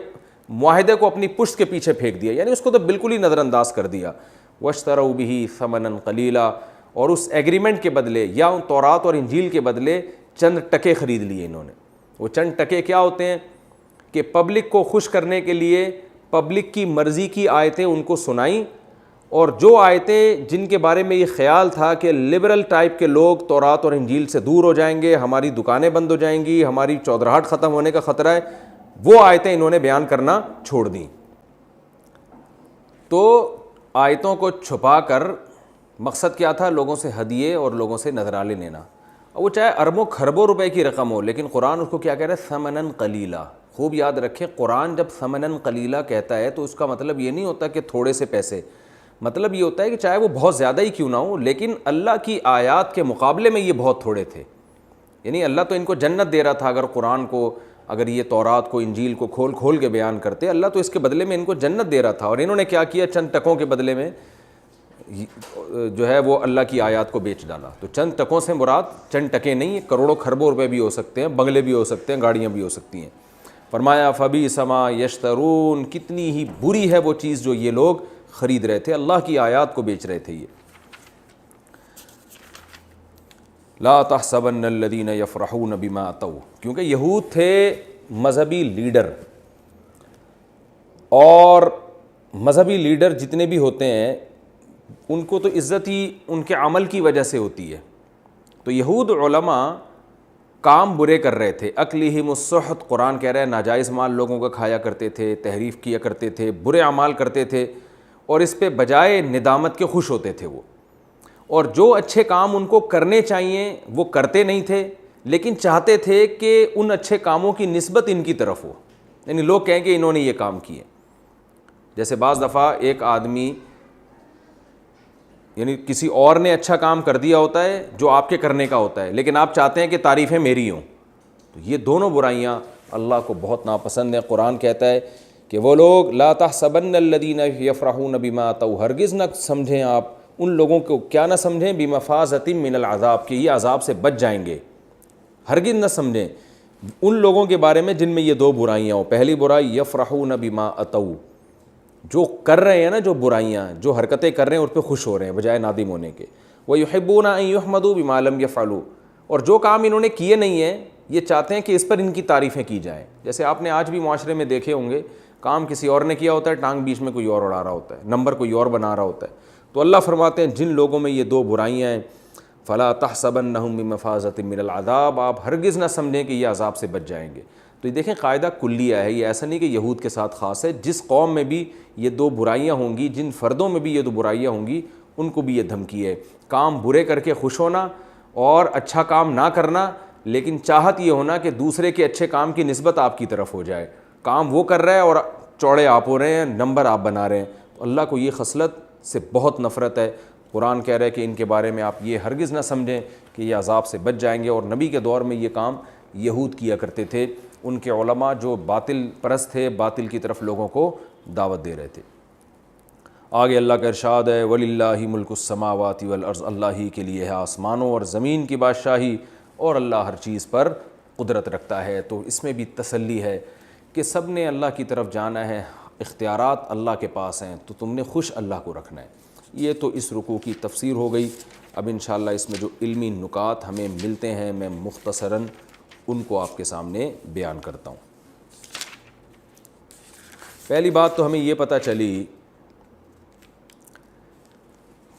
معاہدے کو اپنی پشت کے پیچھے پھینک دیا، یعنی اس کو تو بالکل ہی نظر انداز کر دیا. وَاشْتَرَوْا بِهِ ثَمَنًا قَلِيلًا، اور اس ایگریمنٹ کے بدلے یا ان تورات اور انجیل کے بدلے چند ٹکے خرید لیے انہوں نے. وہ چند ٹکے کیا ہوتے ہیں کہ پبلک کو خوش کرنے کے لیے پبلک کی مرضی کی آیتیں ان کو سنائیں، اور جو آیتیں جن کے بارے میں یہ خیال تھا کہ لبرل ٹائپ کے لوگ تورات اور انجیل سے دور ہو جائیں گے، ہماری دکانیں بند ہو جائیں گی، ہماری چودراہٹ ختم ہونے کا خطرہ ہے، وہ آیتیں انہوں نے بیان کرنا چھوڑ دیں. تو آیتوں کو چھپا کر مقصد کیا تھا؟ لوگوں سے ہدیے اور لوگوں سے نذرانے لینا. وہ چاہے اربوں کھربوں روپے کی رقم ہو، لیکن قرآن اس کو کیا کہہ رہا ہے؟ ثمناً قلیلا. خوب یاد رکھیں، قرآن جب ثمناً قلیلا کہتا ہے تو اس کا مطلب یہ نہیں ہوتا کہ تھوڑے سے پیسے، مطلب یہ ہوتا ہے کہ چاہے وہ بہت زیادہ ہی کیوں نہ ہو لیکن اللہ کی آیات کے مقابلے میں یہ بہت تھوڑے تھے. یعنی اللہ تو ان کو جنت دے رہا تھا اگر قرآن کو، اگر یہ تورات کو انجیل کو کھول کھول کے بیان کرتے، اللہ تو اس کے بدلے میں ان کو جنت دے رہا تھا. اور انہوں نے کیا کیا؟ چند ٹکوں کے بدلے میں جو ہے وہ اللہ کی آیات کو بیچ ڈالا. تو چند ٹکوں سے مراد چند ٹکے نہیں، کروڑوں خربوں روپے بھی ہو سکتے ہیں، بنگلے بھی ہو سکتے ہیں، گاڑیاں بھی ہو سکتی ہیں. فرمایا فبئس ما یشترون، کتنی ہی بری ہے وہ چیز جو یہ لوگ خرید رہے تھے، اللہ کی آیات کو بیچ رہے تھے یہ. لا تحسبن الذین یفرحون بما اتوا، کیونکہ یہود تھے مذہبی لیڈر، اور مذہبی لیڈر جتنے بھی ہوتے ہیں ان کو تو عزت ہی ان کے عمل کی وجہ سے ہوتی ہے. تو یہود علماء کام برے کر رہے تھے. اکلہم السحت، قرآن کہہ رہا ہے ناجائز مال لوگوں کا کھایا کرتے تھے، تحریف کیا کرتے تھے، برے اعمال کرتے تھے، اور اس پہ بجائے ندامت کے خوش ہوتے تھے وہ. اور جو اچھے کام ان کو کرنے چاہیے وہ کرتے نہیں تھے، لیکن چاہتے تھے کہ ان اچھے کاموں کی نسبت ان کی طرف ہو، یعنی لوگ کہیں کہ انہوں نے یہ کام کیے. جیسے بعض دفعہ ایک آدمی یعنی کسی اور نے اچھا کام کر دیا ہوتا ہے جو آپ کے کرنے کا ہوتا ہے، لیکن آپ چاہتے ہیں کہ تعریفیں میری ہوں. تو یہ دونوں برائیاں اللہ کو بہت ناپسند ہیں. قرآن کہتا ہے کہ وہ لوگ لا تحسبن الذین یفرحون بما اتوا، ہرگز نہ سمجھیں آپ ان لوگوں کو، کیا نہ سمجھیں، بمفازۃ من العذاب، کہ یہ عذاب سے بچ جائیں گے. ہرگز نہ سمجھیں ان لوگوں کے بارے میں جن میں یہ دو برائیاں ہوں. پہلی برائی یفرحون بما اتوا، جو کر رہے ہیں نا، جو برائیاں، جو حرکتیں کر رہے ہیں اس پہ خوش ہو رہے ہیں بجائے نادم ہونے کے. وَيُحِبُّونَ أَن يُحْمَدُوا بِمَا لَمْ يَفْعَلُوا، اور جو کام انہوں نے کیے نہیں ہیں یہ چاہتے ہیں کہ اس پر ان کی تعریفیں کی جائیں. جیسے آپ نے آج بھی معاشرے میں دیکھے ہوں گے، کام کسی اور نے کیا ہوتا ہے، ٹانگ بیچ میں کوئی اور اڑا رہا ہوتا ہے، نمبر کوئی اور بنا رہا ہوتا ہے. تو اللہ فرماتے ہیں جن لوگوں میں یہ دو برائیاں ہیں فَلَا تَحْسَبَنَّهُمْ بِمَفَازَةٍ مِّنَ الْعَذَابِ، آپ ہرگز نہ سمجھیں کہ یہ عذاب سے بچ جائیں گے. تو یہ دیکھیں قاعدہ کلیہ ہے، یہ ایسا نہیں کہ یہود کے ساتھ خاص ہے. جس قوم میں بھی یہ دو برائیاں ہوں گی، جن فردوں میں بھی یہ دو برائیاں ہوں گی، ان کو بھی یہ دھمکی ہے. کام برے کر کے خوش ہونا اور اچھا کام نہ کرنا، لیکن چاہت یہ ہونا کہ دوسرے کے اچھے کام کی نسبت آپ کی طرف ہو جائے. کام وہ کر رہا ہے اور چوڑے آپ ہو رہے ہیں، نمبر آپ بنا رہے ہیں. تو اللہ کو یہ خصلت سے بہت نفرت ہے. قرآن کہہ رہا ہے کہ ان کے بارے میں آپ یہ ہرگز نہ سمجھیں کہ یہ عذاب سے بچ جائیں گے. اور نبی کے دور میں یہ کام یہود کیا کرتے تھے، ان کے علماء جو باطل پرست تھے، باطل کی طرف لوگوں کو دعوت دے رہے تھے. آگے اللہ کا ارشاد ہے وَلِلَّهِ مُلْكُ السَّمَاوَاتِ وَالْأَرْضِ، اللہ ہی کے لیے ہے آسمانوں اور زمین کی بادشاہی، اور اللہ ہر چیز پر قدرت رکھتا ہے. تو اس میں بھی تسلی ہے کہ سب نے اللہ کی طرف جانا ہے، اختیارات اللہ کے پاس ہیں، تو تم نے خوش اللہ کو رکھنا ہے. یہ تو اس رکوع کی تفسیر ہو گئی. اب انشاءاللہ اس میں جو علمی نکات ہمیں ملتے ہیں میں مختصراً ان کو آپ کے سامنے بیان کرتا ہوں. پہلی بات تو ہمیں یہ پتہ چلی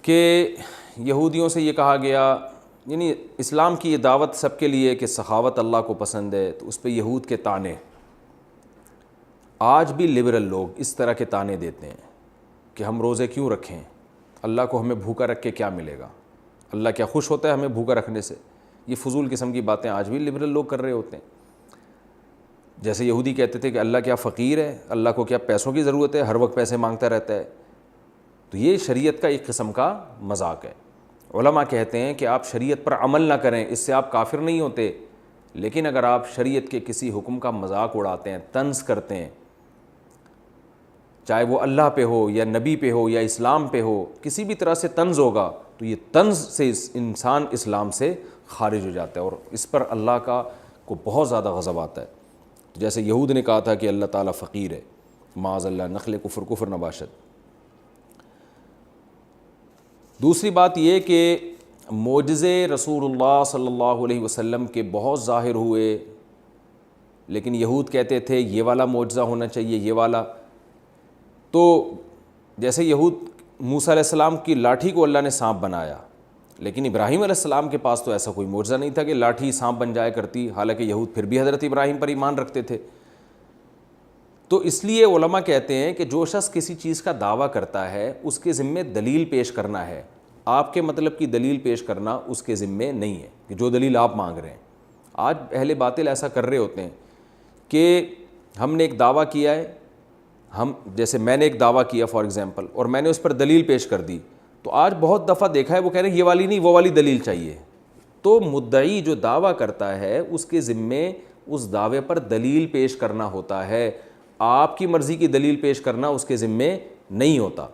کہ یہودیوں سے یہ کہا گیا، یعنی اسلام کی یہ دعوت سب کے لیے کہ سخاوت اللہ کو پسند ہے، تو اس پہ یہود کے طعنے. آج بھی لبرل لوگ اس طرح کے طعنے دیتے ہیں کہ ہم روزے کیوں رکھیں، اللہ کو ہمیں بھوکا رکھ کے کیا ملے گا، اللہ کیا خوش ہوتا ہے ہمیں بھوکا رکھنے سے. یہ فضول قسم کی باتیں آج بھی لبرل لوگ کر رہے ہوتے ہیں. جیسے یہودی کہتے تھے کہ اللہ کیا فقیر ہے، اللہ کو کیا پیسوں کی ضرورت ہے، ہر وقت پیسے مانگتا رہتا ہے. تو یہ شریعت کا ایک قسم کا مذاق ہے. علماء کہتے ہیں کہ آپ شریعت پر عمل نہ کریں، اس سے آپ کافر نہیں ہوتے، لیکن اگر آپ شریعت کے کسی حکم کا مذاق اڑاتے ہیں، طنز کرتے ہیں، چاہے وہ اللہ پہ ہو یا نبی پہ ہو یا اسلام پہ ہو، کسی بھی طرح سے طنز ہوگا، تو یہ طنز سے انسان اسلام سے خارج ہو جاتا ہے، اور اس پر اللہ کا کو بہت زیادہ غضب آتا ہے. جیسے یہود نے کہا تھا کہ اللہ تعالیٰ فقیر ہے، معاذ اللہ، نخل کفر کفر نباشت. دوسری بات یہ کہ معجزے رسول اللہ صلی اللہ علیہ وسلم کے بہت ظاہر ہوئے، لیکن یہود کہتے تھے یہ والا معجزہ ہونا چاہیے، یہ والا. تو جیسے یہود موسیٰ علیہ السلام کی لاٹھی کو اللہ نے سانپ بنایا، لیکن ابراہیم علیہ السلام کے پاس تو ایسا کوئی معجزہ نہیں تھا کہ لاٹھی سانپ بن جایا کرتی، حالانکہ یہود پھر بھی حضرت ابراہیم پر ایمان رکھتے تھے. تو اس لیے علماء کہتے ہیں کہ جو شخص کسی چیز کا دعویٰ کرتا ہے اس کے ذمے دلیل پیش کرنا ہے، آپ کے مطلب کی دلیل پیش کرنا اس کے ذمے نہیں ہے کہ جو دلیل آپ مانگ رہے ہیں. آج اہل باطل ایسا کر رہے ہوتے ہیں کہ ہم نے ایک دعویٰ کیا ہے، جیسے میں نے ایک دعویٰ کیا فار ایگزامپل، اور میں نے اس پر دلیل پیش کر دی، تو آج بہت دفعہ دیکھا ہے وہ کہہ رہے ہیں یہ والی نہیں وہ والی دلیل چاہیے. تو مدعی جو دعویٰ کرتا ہے اس کے ذمے اس دعوے پر دلیل پیش کرنا ہوتا ہے، آپ کی مرضی کی دلیل پیش کرنا اس کے ذمے نہیں ہوتا.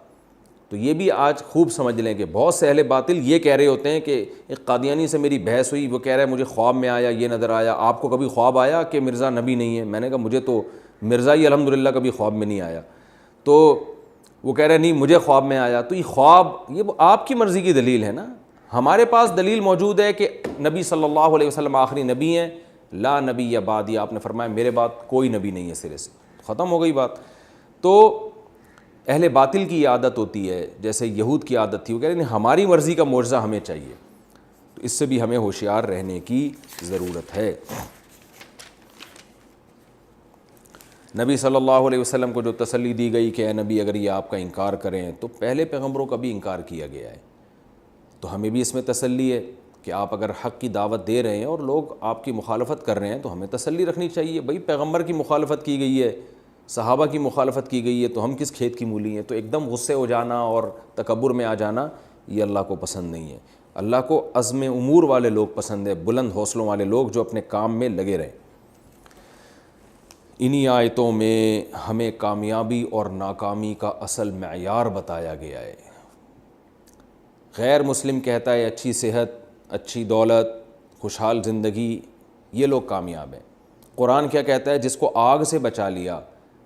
تو یہ بھی آج خوب سمجھ لیں کہ بہت سے اہل باطل یہ کہہ رہے ہوتے ہیں کہ ایک قادیانی سے میری بحث ہوئی، وہ کہہ رہا ہے مجھے خواب میں آیا، یہ نظر آیا، آپ کو کبھی خواب آیا کہ مرزا نبی نہیں ہے؟ میں نے کہا مجھے تو مرزا ہی الحمدللہ کبھی خواب میں نہیں آیا۔ تو وہ کہہ رہے نہیں مجھے خواب میں آیا۔ تو یہ خواب، یہ آپ کی مرضی کی دلیل ہے نا، ہمارے پاس دلیل موجود ہے کہ نبی صلی اللہ علیہ وسلم آخری نبی ہیں، لا نبی بعدی، آپ نے فرمایا میرے بعد کوئی نبی نہیں ہے، سرے سے ختم ہو گئی بات۔ تو اہل باطل کی یہ عادت ہوتی ہے، جیسے یہود کی عادت تھی، وہ کہہ رہے ہیں ہماری مرضی کا معجزہ ہمیں چاہیے، تو اس سے بھی ہمیں ہوشیار رہنے کی ضرورت ہے۔ نبی صلی اللہ علیہ وسلم کو جو تسلی دی گئی کہ اے نبی اگر یہ آپ کا انکار کریں تو پہلے پیغمبروں کا بھی انکار کیا گیا ہے، تو ہمیں بھی اس میں تسلی ہے کہ آپ اگر حق کی دعوت دے رہے ہیں اور لوگ آپ کی مخالفت کر رہے ہیں تو ہمیں تسلی رکھنی چاہیے۔ بھئی پیغمبر کی مخالفت کی گئی ہے، صحابہ کی مخالفت کی گئی ہے، تو ہم کس کھیت کی مولی ہیں؟ تو ایک دم غصے ہو جانا اور تکبر میں آ جانا یہ اللہ کو پسند نہیں ہے۔ اللہ کو عزم امور والے لوگ پسند ہے، بلند حوصلوں والے لوگ جو اپنے کام میں لگے رہیں۔ انہی آیتوں میں ہمیں کامیابی اور ناکامی کا اصل معیار بتایا گیا ہے۔ غیر مسلم کہتا ہے اچھی صحت، اچھی دولت، خوشحال زندگی، یہ لوگ کامیاب ہیں۔ قرآن کیا کہتا ہے؟ جس کو آگ سے بچا لیا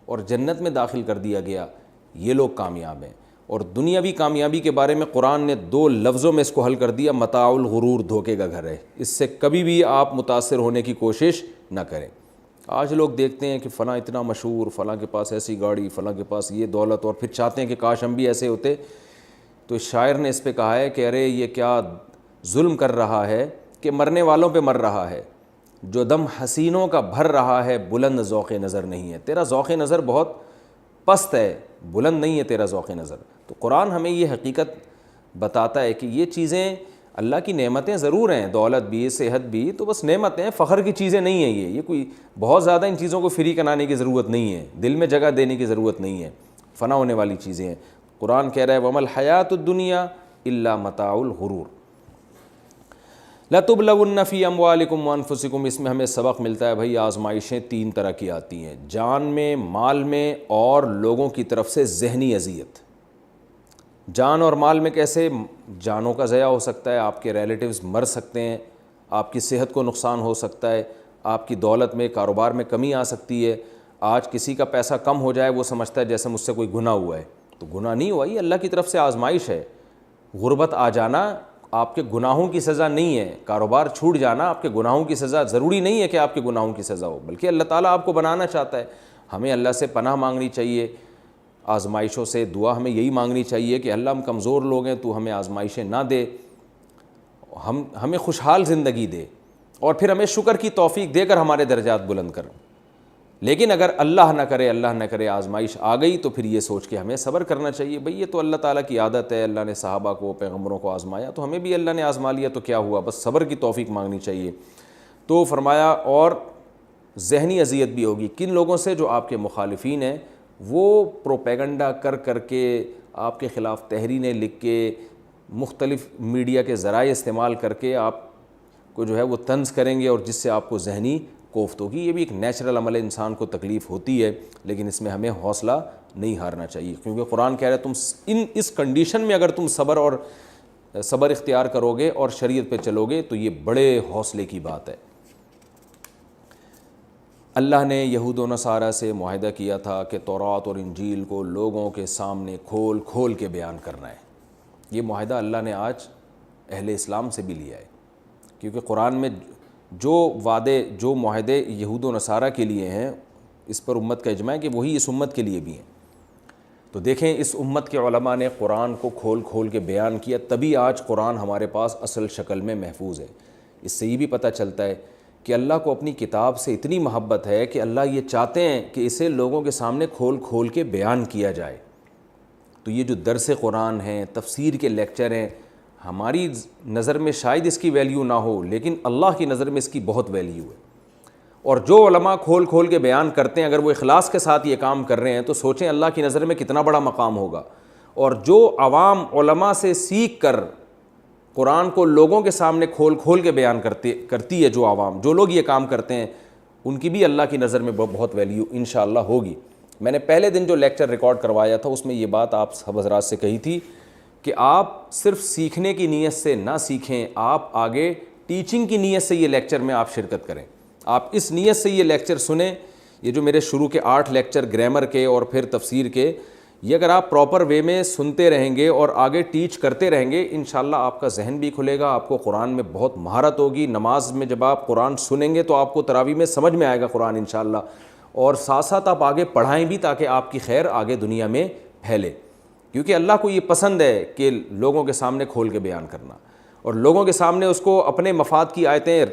اور جنت میں داخل کر دیا گیا، یہ لوگ کامیاب ہیں۔ اور دنیاوی کامیابی کے بارے میں قرآن نے 2 لفظوں میں اس کو حل کر دیا، متاع الغرور، دھوکے کا گھر ہے۔ اس سے کبھی بھی آپ متاثر ہونے کی کوشش نہ کریں۔ آج لوگ دیکھتے ہیں کہ فلاں اتنا مشہور، فلاں کے پاس ایسی گاڑی، فلاں کے پاس یہ دولت، اور پھر چاہتے ہیں کہ کاش ہم بھی ایسے ہوتے۔ تو شاعر نے اس پہ کہا ہے کہ ارے یہ کیا ظلم کر رہا ہے کہ مرنے والوں پہ مر رہا ہے، جو دم حسینوں کا بھر رہا ہے، بلند ذوق نظر نہیں ہے۔ تیرا ذوق نظر بہت پست ہے، بلند نہیں ہے تیرا ذوق نظر۔ تو قرآن ہمیں یہ حقیقت بتاتا ہے کہ یہ چیزیں اللہ کی نعمتیں ضرور ہیں، دولت بھی، صحت بھی، تو بس نعمتیں، فخر کی چیزیں نہیں ہیں۔ یہ کوئی بہت زیادہ ان چیزوں کو فری کرانے کی ضرورت نہیں ہے، دل میں جگہ دینے کی ضرورت نہیں ہے، فنا ہونے والی چیزیں ہیں۔ قرآن کہہ رہا ہے وَمَا الْحَيَاةُ الدُّنْيَا إِلَّا مَتَاعُ الْغُرُورِ۔ لَتُبْلَوُنَّ فِي أَمْوَالِكُمْ وَأَنفُسِكُمْ، اس میں ہمیں سبق ملتا ہے بھائی آزمائشیں 3 طرح کی آتی ہیں، جان میں، مال میں، اور لوگوں کی طرف سے ذہنی اذیت۔ جان اور مال میں کیسے؟ جانوں کا ضیاع ہو سکتا ہے، آپ کے ریلیٹیوز مر سکتے ہیں، آپ کی صحت کو نقصان ہو سکتا ہے، آپ کی دولت میں، کاروبار میں کمی آ سکتی ہے۔ آج کسی کا پیسہ کم ہو جائے وہ سمجھتا ہے جیسے مجھ سے کوئی گناہ ہوا ہے، تو گناہ نہیں ہوا، یہ اللہ کی طرف سے آزمائش ہے۔ غربت آ جانا آپ کے گناہوں کی سزا نہیں ہے، کاروبار چھوٹ جانا آپ کے گناہوں کی سزا ضروری نہیں ہے کہ آپ کے گناہوں کی سزا ہو، بلکہ اللہ تعالیٰ آپ کو بنانا چاہتا ہے۔ ہمیں اللہ سے پناہ مانگنی چاہیے آزمائشوں سے، دعا ہمیں یہی مانگنی چاہیے کہ اللہ ہم کمزور لوگ ہیں، تو ہمیں آزمائشیں نہ دے، ہمیں خوشحال زندگی دے، اور پھر ہمیں شکر کی توفیق دے کر ہمارے درجات بلند کر۔ لیکن اگر اللہ نہ کرے آزمائش آ گئی تو پھر یہ سوچ کے ہمیں صبر کرنا چاہیے، بھئی یہ تو اللہ تعالیٰ کی عادت ہے، اللہ نے صحابہ کو، پیغمبروں کو آزمایا تو ہمیں بھی اللہ نے آزما لیا تو کیا ہوا، بس صبر کی توفیق مانگنی چاہیے۔ تو فرمایا اور ذہنی اذیت بھی ہوگی، کن لوگوں سے؟ جو آپ کے مخالفین ہیں، وہ پروپیگنڈا کر کے آپ کے خلاف تحریریں لکھ کے، مختلف میڈیا کے ذرائع استعمال کر کے آپ کو جو ہے وہ طنز کریں گے، اور جس سے آپ کو ذہنی کوفت ہوگی۔ یہ بھی ایک نیچرل عمل ہے، انسان کو تکلیف ہوتی ہے، لیکن اس میں ہمیں حوصلہ نہیں ہارنا چاہیے، کیونکہ قرآن کہہ رہا ہے تم اس کنڈیشن میں اگر تم صبر اختیار کرو گے اور شریعت پہ چلو گے تو یہ بڑے حوصلے کی بات ہے۔ اللہ نے یہود و نصارہ سے معاہدہ کیا تھا کہ تورات اور انجیل کو لوگوں کے سامنے کھول کھول کے بیان کرنا ہے۔ یہ معاہدہ اللہ نے آج اہل اسلام سے بھی لیا ہے، کیونکہ قرآن میں جو وعدے، جو معاہدے یہود و نصارہ کے لیے ہیں، اس پر امت کا اجماع ہے کہ وہی اس امت کے لیے بھی ہیں۔ تو دیکھیں اس امت کے علماء نے قرآن کو کھول کھول کے بیان کیا، تبھی آج قرآن ہمارے پاس اصل شکل میں محفوظ ہے۔ اس سے یہ بھی پتہ چلتا ہے کہ اللہ کو اپنی کتاب سے اتنی محبت ہے کہ اللہ یہ چاہتے ہیں کہ اسے لوگوں کے سامنے کھول کھول کے بیان کیا جائے۔ تو یہ جو درس قرآن ہیں، تفسیر کے لیکچر ہیں، ہماری نظر میں شاید اس کی ویلیو نہ ہو، لیکن اللہ کی نظر میں اس کی بہت ویلیو ہے۔ اور جو علماء کھول کھول کے بیان کرتے ہیں، اگر وہ اخلاص کے ساتھ یہ کام کر رہے ہیں تو سوچیں اللہ کی نظر میں کتنا بڑا مقام ہوگا۔ اور جو عوام علماء سے سیکھ کر قرآن کو لوگوں کے سامنے کھول کھول کے بیان کرتی ہے، جو لوگ یہ کام کرتے ہیں، ان کی بھی اللہ کی نظر میں بہت ویلیو انشاءاللہ ہوگی۔ میں نے پہلے دن جو لیکچر ریکارڈ کروایا تھا اس میں یہ بات آپ سب حضرات سے کہی تھی کہ آپ صرف سیکھنے کی نیت سے نہ سیکھیں, آپ آگے ٹیچنگ کی نیت سے یہ لیکچر میں آپ شرکت کریں. آپ اس نیت سے یہ لیکچر سنیں. یہ جو میرے شروع کے 8 لیکچر گرامر کے اور پھر تفسیر کے, یہ اگر آپ پراپر وے میں سنتے رہیں گے اور آگے ٹیچ کرتے رہیں گے, انشاءاللہ آپ کا ذہن بھی کھلے گا, آپ کو قرآن میں بہت مہارت ہوگی. نماز میں جب آپ قرآن سنیں گے تو آپ کو تراویح میں سمجھ میں آئے گا قرآن انشاءاللہ, اور ساتھ ساتھ آپ آگے پڑھائیں بھی تاکہ آپ کی خیر آگے دنیا میں پھیلے. کیونکہ اللہ کو یہ پسند ہے کہ لوگوں کے سامنے کھول کے بیان کرنا, اور لوگوں کے سامنے اس کو اپنے مفاد کی آیتیں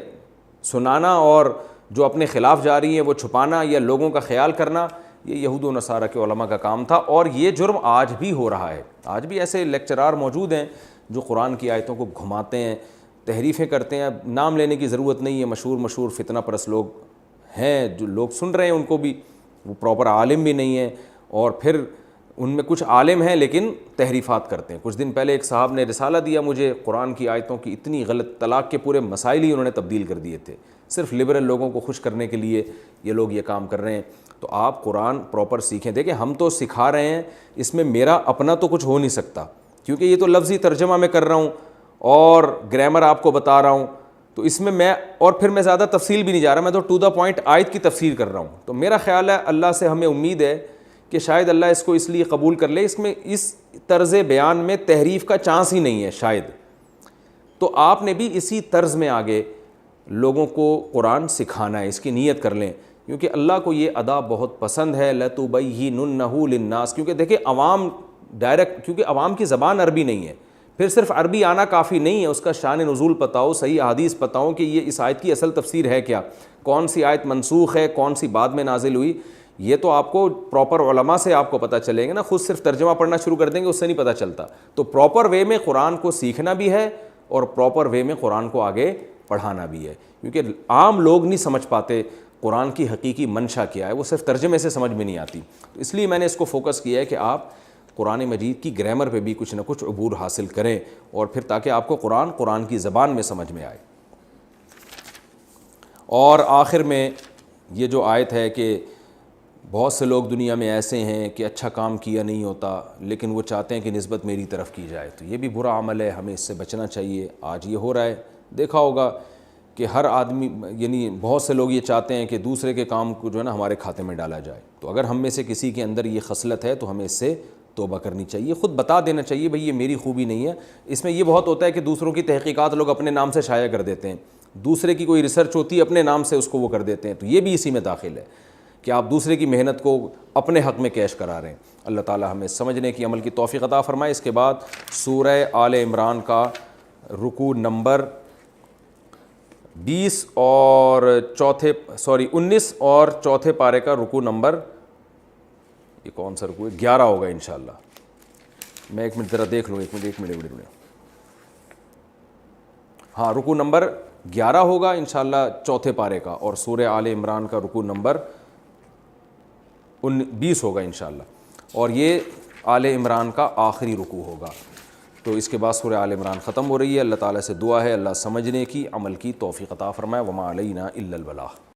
سنانا, اور جو اپنے خلاف جا رہی ہیں وہ چھپانا یا لوگوں کا خیال کرنا, یہ یہود و نصارہ کے علماء کا کام تھا. اور یہ جرم آج بھی ہو رہا ہے. آج بھی ایسے لیکچرار موجود ہیں جو قرآن کی آیتوں کو گھماتے ہیں, تحریفیں کرتے ہیں. نام لینے کی ضرورت نہیں ہے, مشہور فتنہ پرست لوگ ہیں جو لوگ سن رہے ہیں, ان کو بھی وہ پراپر عالم بھی نہیں ہیں, اور پھر ان میں کچھ عالم ہیں لیکن تحریفات کرتے ہیں. کچھ دن پہلے ایک صاحب نے رسالہ دیا مجھے, قرآن کی آیتوں کی اتنی غلط, طلاق کے پورے مسائل ہی انہوں نے تبدیل کر دیے تھے. صرف لبرل لوگوں کو خوش کرنے کے لیے یہ لوگ یہ کام کر رہے ہیں. تو آپ قرآن پراپر سیکھیں. دیکھیں ہم تو سکھا رہے ہیں, اس میں میرا اپنا تو کچھ ہو نہیں سکتا, کیونکہ یہ تو لفظی ترجمہ میں کر رہا ہوں اور گرامر آپ کو بتا رہا ہوں, تو اس میں اور پھر میں زیادہ تفصیل بھی نہیں جا رہا, میں تو ٹو دا پوائنٹ آیت کی تفسیر کر رہا ہوں. تو میرا خیال ہے اللہ سے ہمیں امید ہے کہ شاید اللہ اس کو اس لیے قبول کر لے, اس میں اس طرز بیان میں تحریف کا چانس ہی نہیں ہے شاید. تو آپ نے بھی اسی طرز میں آگے لوگوں کو قرآن سکھانا ہے, اس کی نیت کر لیں, کیونکہ اللہ کو یہ ادا بہت پسند ہے. لَتُبَيِّنُنَّهُ لِلنَّاسِ, کیونکہ دیکھیں عوام ڈائریکٹ, کیونکہ عوام کی زبان عربی نہیں ہے, پھر صرف عربی آنا کافی نہیں ہے, اس کا شان نزول پتہ ہو, صحیح احادیث پتہ ہو کہ یہ اس آیت کی اصل تفسیر ہے کیا, کون سی آیت منسوخ ہے, کون سی بعد میں نازل ہوئی. یہ تو آپ کو پراپر علماء سے آپ کو پتہ چلیں گے نا, خود صرف ترجمہ پڑھنا شروع کر دیں گے اس سے نہیں پتہ چلتا. تو پراپر وے میں قرآن کو سیکھنا بھی ہے اور پراپر وے میں قرآن کو آگے پڑھانا بھی ہے, کیونکہ عام لوگ نہیں سمجھ پاتے قرآن کی حقیقی منشا کیا ہے, وہ صرف ترجمے سے سمجھ میں نہیں آتی. تو اس لیے میں نے اس کو فوکس کیا ہے کہ آپ قرآن مجید کی گرامر پہ بھی کچھ نہ کچھ عبور حاصل کریں, اور پھر تاکہ آپ کو قرآن کی زبان میں سمجھ میں آئے. اور آخر میں یہ جو آیت ہے کہ بہت سے لوگ دنیا میں ایسے ہیں کہ اچھا کام کیا نہیں ہوتا لیکن وہ چاہتے ہیں کہ نسبت میری طرف کی جائے, تو یہ بھی برا عمل ہے, ہمیں اس سے بچنا چاہیے. آج یہ ہو رہا ہے, دیکھا ہوگا کہ ہر آدمی, یعنی بہت سے لوگ یہ چاہتے ہیں کہ دوسرے کے کام کو جو ہے نا ہمارے کھاتے میں ڈالا جائے. تو اگر ہم میں سے کسی کے اندر یہ خصلت ہے تو ہمیں اس سے توبہ کرنی چاہیے, خود بتا دینا چاہیے بھئی یہ میری خوبی نہیں ہے. اس میں یہ بہت ہوتا ہے کہ دوسروں کی تحقیقات لوگ اپنے نام سے شائع کر دیتے ہیں, دوسرے کی کوئی ریسرچ ہوتی ہے اپنے نام سے اس کو وہ کر دیتے ہیں, تو یہ بھی اسی میں داخل ہے کہ آپ دوسرے کی محنت کو اپنے حق میں کیش کرا رہے ہیں. اللہ تعالی ہمیں سمجھنے کی, عمل کی توفیق عطا فرمائے. اس کے بعد سورہ آل عمران کا رکوع نمبر 19 اور چوتھے پارے کا رکوع نمبر, یہ کون سا رکوع ہے, 11 ہوگا انشاءاللہ. میں ایک منٹ ذرا دیکھ لوں, ایک منٹ. ہاں, رکوع نمبر 11 ہوگا انشاءاللہ چوتھے پارے کا, اور سورہ آل عمران کا رکوع نمبر 20 ہوگا انشاءاللہ, اور یہ آل عمران کا آخری رکوع ہوگا. تو اس کے بعد سورہ آل عمران ختم ہو رہی ہے. اللہ تعالیٰ سے دعا ہے اللہ سمجھنے کی, عمل کی توفیق عطا فرمائے. وما علینا الا البلاغ.